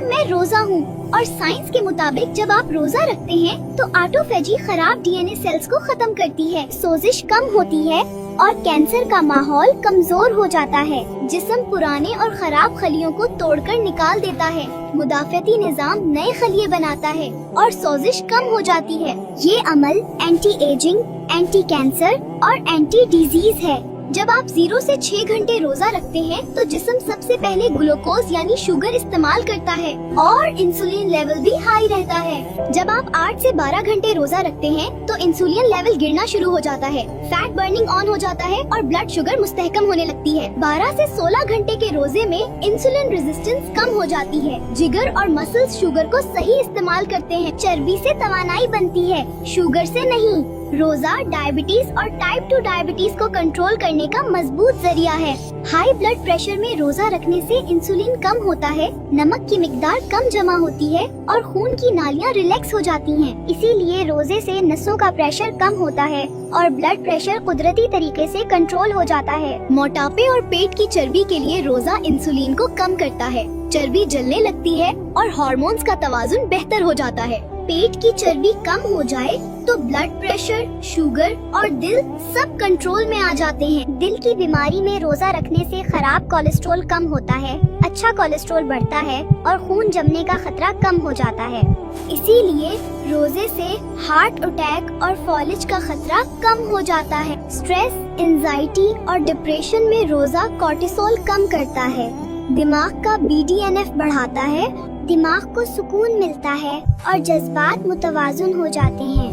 मैं रोजा हूँ और साइंस के मुताबिक जब आप रोजा रखते हैं तो ऑटोफेजी खराब डीएनए सेल्स को खत्म करती है, सोजिश कम होती है और कैंसर का माहौल कमजोर हो जाता है। जिस्म पुराने और खराब खलियों को तोड़कर निकाल देता है, मुदाफ़ती निज़ाम नए खलिए बनाता है और सोजिश कम हो जाती है। ये अमल एंटी एजिंग, एंटी कैंसर और एंटी डिजीज है। जब आप 0 से 6 घंटे रोजा रखते हैं तो जिस्म सबसे पहले ग्लूकोज यानी शुगर इस्तेमाल करता है और इंसुलिन लेवल भी हाई रहता है। जब आप 8 से 12 घंटे रोजा रखते हैं तो इंसुलिन लेवल गिरना शुरू हो जाता है, फैट बर्निंग ऑन हो जाता है और ब्लड शुगर मुस्तहकम होने लगती है। 12 से 16 घंटे के रोजे में इंसुलिन रेजिस्टेंस कम हो जाती है, जिगर और मसल्स शुगर को सही इस्तेमाल करते हैं, चर्बी से तवानाई बनती है, शुगर से नहीं। रोजा डायबिटीज और टाइप 2 डायबिटीज को कंट्रोल करने का मजबूत जरिया है। हाई ब्लड प्रेशर में रोजा रखने से इंसुलिन कम होता है, नमक की मिकदार कम जमा होती है और खून की नालियां रिलैक्स हो जाती हैं। इसीलिए रोजे से नसों का प्रेशर कम होता है और ब्लड प्रेशर कुदरती तरीके से कंट्रोल हो जाता है। मोटापे और पेट की चर्बी के लिए रोजा इंसुलिन को कम करता है, चर्बी जलने लगती है और हार्मोन्स का तवाजुन बेहतर हो जाता है। पेट की चर्बी कम हो जाए तो ब्लड प्रेशर, शुगर और दिल सब कंट्रोल में आ जाते हैं। दिल की बीमारी में रोजा रखने से खराब कोलेस्ट्रॉल कम होता है, अच्छा कोलेस्ट्रॉल बढ़ता है और खून जमने का खतरा कम हो जाता है। इसीलिए रोजे से हार्ट अटैक और फॉलिज का खतरा कम हो जाता है। स्ट्रेस, एंजाइटी और डिप्रेशन में रोजा कोर्टिसोल कम करता है, दिमाग का BDNF बढ़ाता है, दिमाग को सुकून मिलता है और जज्बात मुतवाजुन हो जाते हैं।